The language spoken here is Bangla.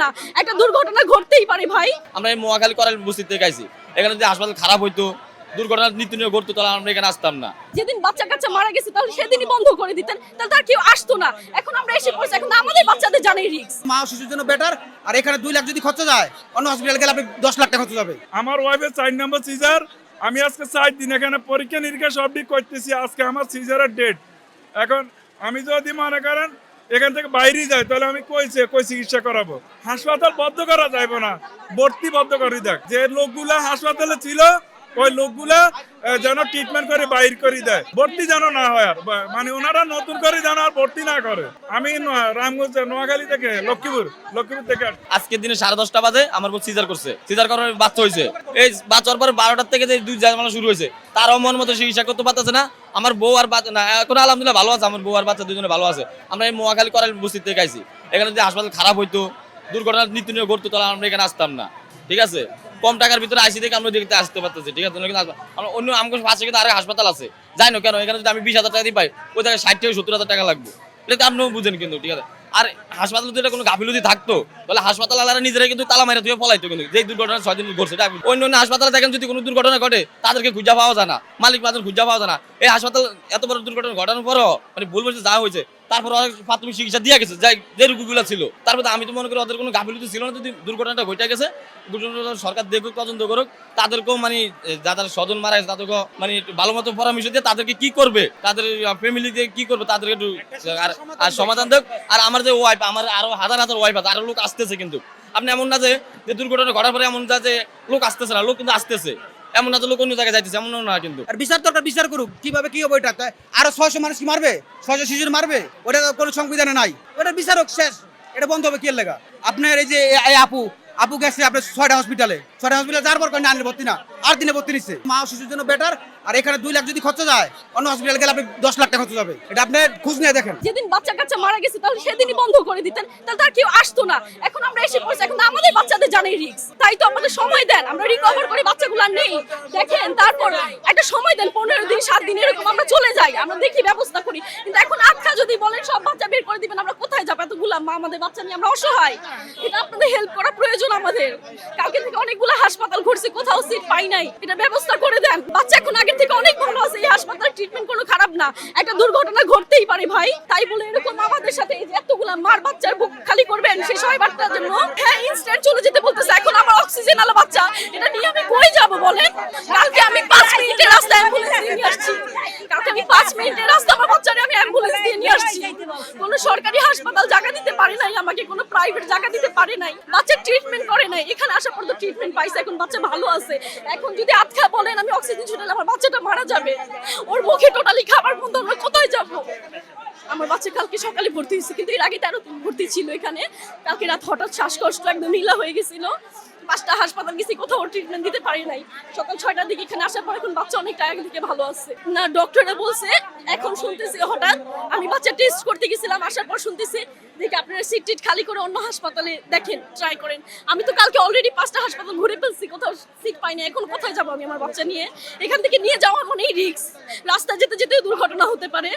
না, একটা দুর্ঘটনা ঘটতেই পারে ভাই। আমরা এই মোয়াখালী করাল বস্তি থেকে আইছি, এখানে যদি হাসপাতাল খারাপ হইতো, দুর্ঘটনা নিত্যনীয় ঘটতো, তাহলে আমরা এখানে আসতাম না। যেদিন বাচ্চা কাচ্চা মারা গেছে তাহলে সেদিনই বন্ধ করে দিতেন, তাহলে তার কেউ আসতো না। এখন আমরা এসে পড়ছি, এখন আমাদের বাচ্চাদের জানাই রিস্ক। মা শিশুর জন্য বেটার, আর এখানে 2 লাখ যদি খরচ যায়, অন্য হসপিটাল গেলে আপনি 10 লাখ টাকা খরচ যাবে। আমার ওয়াইফের 4 নম্বর সিজার, আমি আজকে 4 দিন এখানে পরীক্ষা নিরীক্ষা সব দিক করতেছি, আজকে আমার সিজারের ডেট। এখন আমি যদি মনে করেন এখান থেকে বাইরে যাই, তাহলে আমি কই চিকিৎসা করাবো? হাসপাতাল বন্ধ করা যাবে না, ভর্তি বন্ধ করে দেখ। যে লোকগুলা হাসপাতালে ছিল ওই লোকগুলা যেন ট্রিটমেন্ট করে বাইর করে দেয়, ভর্তি যেন না হয়। আর মানে ওনারা নতুন করে যেন আর ভর্তি না করে। আমি রামগঞ্জ নোয়াখালী থেকে লক্ষ্মীপুর থেকে আজকের দিনে 10:30 বাজে আমার বউ সিজার করছে, সিজার করার বাচ্চা হয়েছে। এই বাচ্চার পর 12টার থেকে যে 2 জায়গা শুরু হয়েছে, তারও মন মতো চিকিৎসা করতে পারতেছে না। আমার বউ আর বাচ্চা না, এখন আলহামদুলিল্লাহ ভালো আছে, আমার বউ আর বাচ্চা দুজনে ভালো আছে। আমরা এই মোয়াখালী করাল বস্তি থেকে আইছি, এখানে যদি হাসপাতাল খারাপ হইতো, দুর্ঘটনা নিত্যনীয় ঘটতো, তাহলে আমরা এখানে আসতাম না। ঠিক আছে, কম টাকার ভিতরে আইসি থেকে আমরা দেখতে আসতে পারতেছি। ঠিক আছে, আমরা অন্য আমাদের পাশে কিন্তু আরেক হাসপাতাল আছে, যাই না কেন, এখানে যদি আমি 20,000 টাকা দিয়ে পাই, ওই জায়গায় 60 থেকে 70,000 টাকা লাগবে। এটা তো আপনিও বুঝেন কিন্তু। ঠিক আছে, আর হাসপাতালে যদি কোনো গাফিলতি থাকতো, তাহলে হাসপাতাল আলাদা নিজেরাই কিন্তু তালা মাইরা তুই ফলাইতো। কিন্তু যে দুর্ঘটনা 6 দিন ঘটছে, অন্য অন্য হাসপাতালে দেখেন যদি কোনো দুর্ঘটনা ঘটে, তাদেরকে খুঁজা পাওয়া যায় না, মালিক পাঁচজন খুঁজা পাওয়া যায় না। এই হাসপাতাল এত বড় দুর্ঘটনা ঘটানোর পরও মানে ভুল বলছে যা হয়েছে, তারপর অনেক প্রাথমিক চিকিৎসা দিয়ে গেছে যে রোগীগুলো ছিল। তারপর আমি তো মনে করি ওদের কোনো গাফিলতি ছিল না। যদি দুর্ঘটনাটা ঘটে গেছে, সরকার দেখুক, তদন্ত করুক, তাদেরকেও মানে যাদের স্বজন মারা গেছে তাদেরকেও মানে ভালো মতো পরামর্শ দিয়ে তাদেরকে কি করবে, তাদের ফ্যামিলিতে কি করবে, তাদেরকে একটু আর সমাধান দেখ। আর আমার যে ওয়াইফ, আমার আরো হাজার হাজার ওয়াইফ আছে, আরো লোক আসতেছে। কিন্তু আপনি এমন না যে দুর্ঘটনা ঘটার পরে এমন না যে লোক আসতেছে না, লোক কিন্তু আসতেছে। এমন না যে লোক অন্য জায়গায় যাইতেছে, এমন না। কিন্তু আর বিচার দরকার, বিচার করুক কিভাবে কি হবে। এটা আরো 600 মানুষ কি মারবে, 600 শিশুর মারবে, ওটা কোনো সংবিধানে নাই। ওটা বিচার হোক, শেষ। এটা বন্ধ হবে কি এর লাগা? আপনার এই যে আপু গেছে আপনার 6টা হসপিটালে যাওয়ার পর কেন ভর্তি না, আর দিনে ভর্তি নিচ্ছে। মা শিশুর জন্য বেটার, আর এখানে 2 লাখ যদি খরচ যায়, অন্য হসপিটাল গেলে আপনি 10 লাখ টাকা খরচ যাবে। এটা আপনি খোঁজ নিয়ে দেখেন। যেদিন বাচ্চা কাচ্চা মারা গেছে তাহলে সেদিনই বন্ধ করে দিতেন, তাহলে তার কেউ আসতো না। এখন আমরা এসে পড়ছি, এখন আমাদের বাচ্চাদের জানাই রিস্ক। তাই তো আমাদের সময় দেন, আমরা রিকভার করি, বাচ্চাগুলো আর নেই দেখেন। তারপর একটা সময় দেন, 15 দিন 7 দিন এরকম আমরা চলে যাই, আমরা দেখি ব্যবস্থা করি। কিন্তু এখন আজকা যদি বলেন সব বাচ্চা বের করে দিবেন, আমরা কোথায় যাবো? এতগুলা মা আমাদের বাচ্চা নিয়ে আমরা অসহায়। এটা আপনাদের হেল্প করা প্রয়োজন আমাদের। কালকে থেকে অনেকগুলো হাসপাতাল ঘুরছি, কোথাও সিট পাই নাই, এটা ব্যবস্থা করে দেন। বাচ্চা এখন আগের থেকে অনেক ভালো আছে, এই হাসপাতাল ট্রিটমেন্ট কোনো খারাপ না। একটা দুর্ঘটনা ঘটতেই পারে ভাই, তাই বলে এরকম আমাদের সাথে এই যে এতগুলা মার বাচ্চার বুক খালি করবেন সেই সবাই বাচ্চার জন্য। হ্যাঁ, ইনস্ট্যান্ট চলে যেতে বলতেছে। এখন আমার অক্সিজেন আলা বাচ্চা, এটা নিয়ে আমি কই যাব বলেন? কালকে আমি 5 মিনিটের রাস্তা অ্যাম্বুলেন্স দিয়ে নিয়ে আসছি। কালকে আমি 5 মিনিটের রাস্তা আমার বাচ্চারে আমি অ্যাম্বুলেন্স দিয়ে নিয়ে আসছি। কোনো সরকারি হাসপাতাল জায়গা দিতে পারে নাই আমাকে, কোনো প্রাইভেট জায়গা দিতে পারে নাই, বাচ্চার ট্রিটমেন্ট করে নাই। এখানে আসার পর তো ট্রিটমেন্ট পাইছে, এখন বাচ্চা ভালো আছে। এখন যদি আজকা বলেন আমি অক্সিজেন ছুটালে আমার বাচ্চাটা মারা যাবে, ওর মুখে টোটালি খাবার বন্ধ, আমরা কোথায় যাব? আমার বাচ্চা কালকে সকালে ভর্তি হয়েছে, কিন্তু এর আগে 13 দিন ভর্তি ছিল এখানে। কালকে রাত হঠাৎ শ্বাসকষ্ট একদম নীলা হয়ে গেছিল। 5টা হাসপাতাল গেছি, কোথাও ট্রিটমেন্ট দিতে পারি নাই। সকাল 6টার দিকে এখানে আসার পর এখন বাচ্চা অনেকটা আগে থেকে ভালো আছে না। ডক্টররা বলছে, এখন শুনতেছি হঠাৎ আমি বাচ্চা টেস্ট করতে গেছিলাম, আসার পর শুনতেছি দেখি আপনারা সিট টিট খালি করে অন্য হাসপাতালে দেখেন, ট্রাই করেন। আমি তো কালকে অলরেডি 5টা হাসপাতাল ঘুরে ফেলছি, কোথাও সিট পাই না। এখন কোথায় যাবো আমি আমার বাচ্চা নিয়ে? এখান থেকে নিয়ে যাওয়ার মনেই রিস্ক, রাস্তা যেতে যেতে দুর্ঘটনা হতে পারে।